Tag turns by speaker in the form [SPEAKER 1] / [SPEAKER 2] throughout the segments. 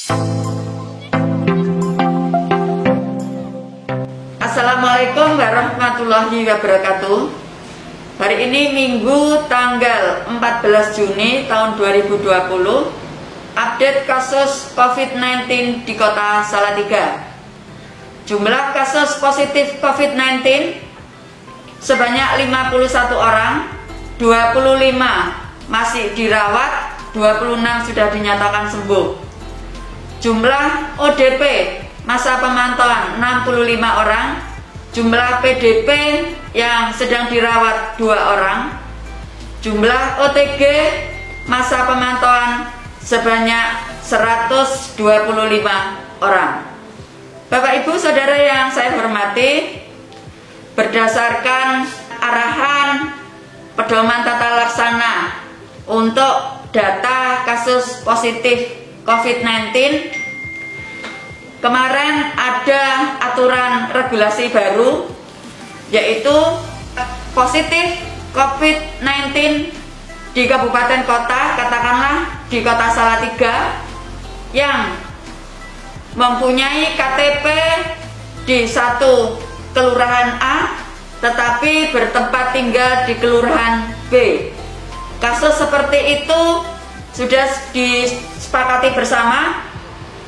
[SPEAKER 1] Assalamualaikum warahmatullahi wabarakatuh. Hari ini Minggu tanggal 14 Juni tahun 2020. Update kasus COVID-19 di Kota Salatiga. Jumlah kasus positif COVID-19 sebanyak 51 orang, 25 masih dirawat, 26 sudah dinyatakan sembuh. Jumlah ODP masa pemantauan 65 orang, jumlah PDP yang sedang dirawat 2 orang, jumlah OTG masa pemantauan sebanyak 125 orang. Bapak Ibu Saudara yang saya hormati, berdasarkan arahan pedoman tata laksana untuk data kasus positif COVID-19, kemarin ada aturan regulasi baru, yaitu positif COVID-19 di kabupaten kota, katakanlah di Kota Salatiga, yang mempunyai KTP di satu kelurahan A tetapi bertempat tinggal di kelurahan B. Kasus seperti itu sudah disepakati bersama,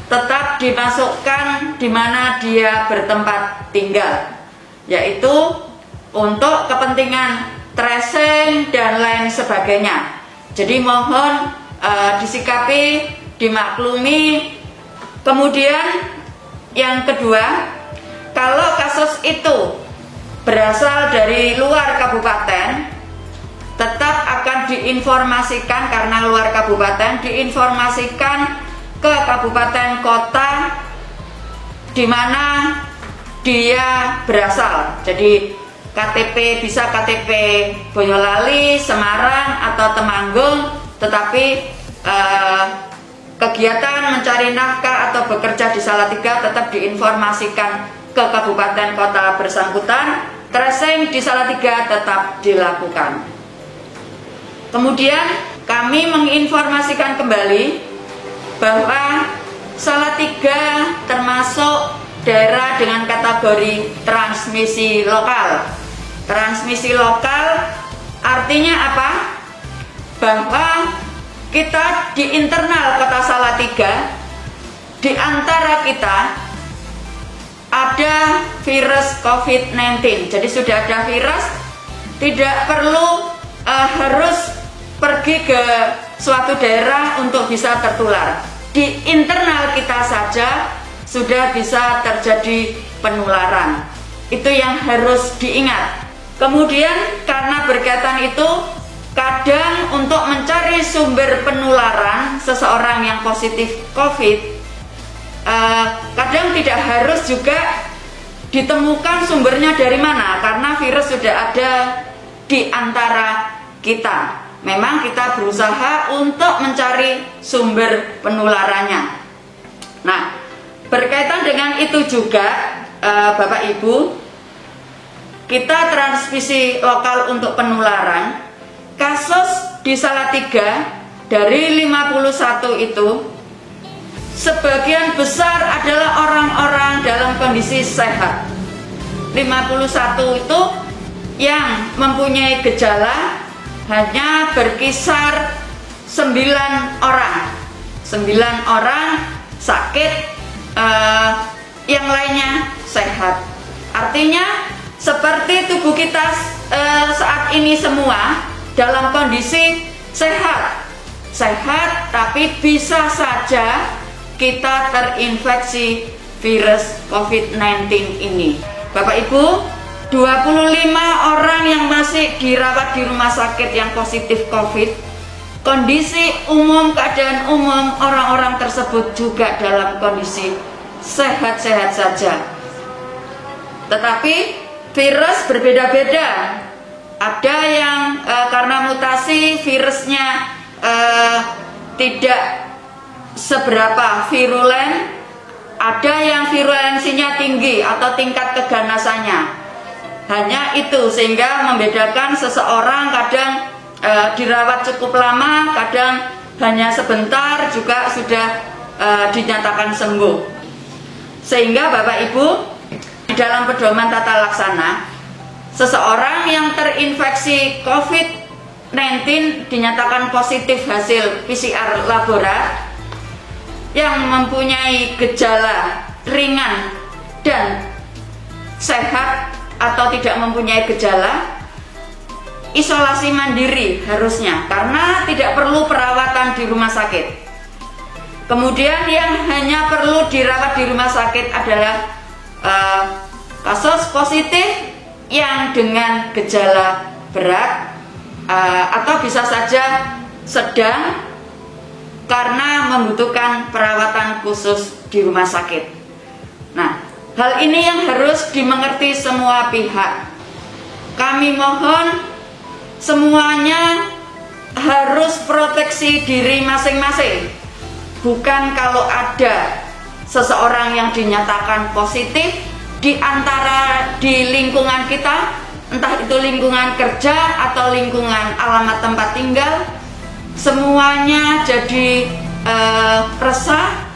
[SPEAKER 1] tetap dimasukkan di mana dia bertempat tinggal, yaitu untuk kepentingan tracing dan lain sebagainya. Jadi mohon disikapi, dimaklumi. Kemudian yang kedua, kalau kasus itu berasal dari luar kabupaten, tetap akan diinformasikan, karena luar kabupaten, diinformasikan ke kabupaten kota di mana dia berasal. Jadi KTP bisa KTP Boyolali, Semarang atau Temanggung, tetapi kegiatan mencari nafkah atau bekerja di Salatiga tetap diinformasikan ke kabupaten kota bersangkutan. Tracing di Salatiga tetap dilakukan. Kemudian kami menginformasikan kembali bahwa Salatiga termasuk daerah dengan kategori transmisi lokal. Transmisi lokal artinya apa? Bahwa kita di internal Kota Salatiga, di antara kita ada virus COVID-19. Jadi sudah ada virus, tidak perlu harus pergi ke suatu daerah untuk bisa tertular. Di internal kita saja sudah bisa terjadi penularan. Itu yang harus diingat. Kemudian karena berkaitan itu, kadang untuk mencari sumber penularan seseorang yang positif COVID, kadang tidak harus juga ditemukan sumbernya dari mana, karena virus sudah ada di antara kita. Memang kita berusaha untuk mencari sumber penularannya. Nah, berkaitan dengan itu juga, Bapak Ibu, kita transmisi lokal untuk penularan. Kasus di Salatiga dari 51 itu, sebagian besar adalah orang-orang dalam kondisi sehat. 51 itu yang mempunyai gejala hanya berkisar 9 orang. 9 orang sakit, yang lainnya sehat. Artinya seperti tubuh kita saat ini semua dalam kondisi sehat. Sehat, tapi bisa saja kita terinfeksi virus COVID-19 ini. Bapak Ibu, 25 orang yang masih dirawat di rumah sakit yang positif COVID, kondisi umum, keadaan umum orang-orang tersebut juga dalam kondisi sehat-sehat saja. Tetapi virus berbeda-beda. Ada yang karena mutasi virusnya tidak seberapa virulen, ada yang virulensinya tinggi atau tingkat keganasannya. Hanya itu sehingga membedakan seseorang kadang dirawat cukup lama, kadang hanya sebentar juga sudah dinyatakan sembuh. Sehingga Bapak Ibu, di dalam pedoman tata laksana, seseorang yang terinfeksi COVID-19 dinyatakan positif hasil PCR laboratorium yang mempunyai gejala ringan dan sehat atau tidak mempunyai gejala, isolasi mandiri harusnya, karena tidak perlu perawatan di rumah sakit. Kemudian yang hanya perlu dirawat di rumah sakit adalah kasus positif yang dengan gejala berat atau bisa saja sedang karena membutuhkan perawatan khusus di rumah sakit. Nah, hal ini yang harus dimengerti semua pihak. Kami mohon semuanya harus proteksi diri masing-masing. Bukan kalau ada seseorang yang dinyatakan positif di lingkungan kita, entah itu lingkungan kerja atau lingkungan alamat tempat tinggal, semuanya jadi resah,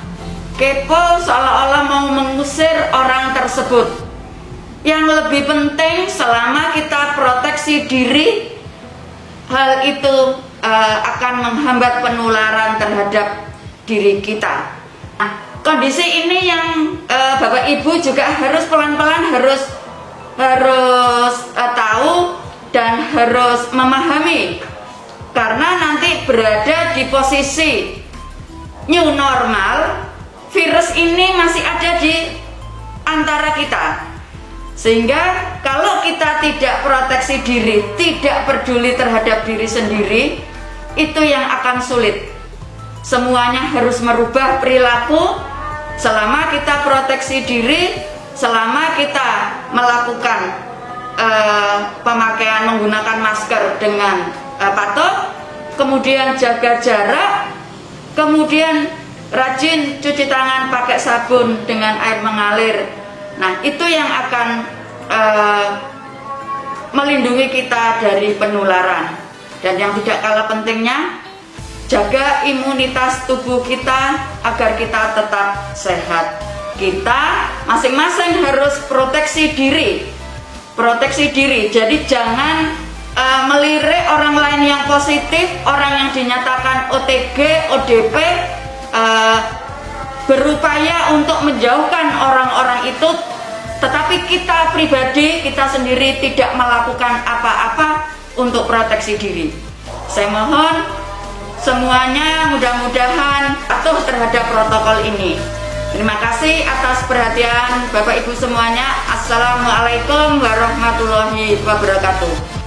[SPEAKER 1] kepo, seolah-olah mau mengusir orang tersebut. Yang lebih penting, selama kita proteksi diri, hal itu akan menghambat penularan terhadap diri kita. Nah, kondisi ini yang Bapak Ibu juga harus pelan-pelan harus tahu dan harus memahami, karena nanti berada di posisi new normal, virus ini masih ada di antara kita. Sehingga kalau kita tidak proteksi diri, tidak peduli terhadap diri sendiri, itu yang akan sulit. Semuanya harus merubah perilaku. Selama kita proteksi diri, selama kita melakukan pemakaian menggunakan masker dengan patuh, kemudian jaga jarak, kemudian rajin cuci tangan pakai sabun dengan air mengalir. Nah, itu yang akan melindungi kita dari penularan. Dan yang tidak kalah pentingnya, jaga imunitas tubuh kita agar kita tetap sehat. Kita masing-masing harus proteksi diri. Proteksi diri. Jadi jangan melirik orang lain yang positif, orang yang dinyatakan OTG, ODP, berupaya untuk menjauhkan orang-orang itu, tetapi kita pribadi, kita sendiri tidak melakukan apa-apa untuk proteksi diri. Saya mohon semuanya mudah-mudahan patuh terhadap protokol ini. Terima kasih atas perhatian Bapak Ibu semuanya. Assalamualaikum warahmatullahi wabarakatuh.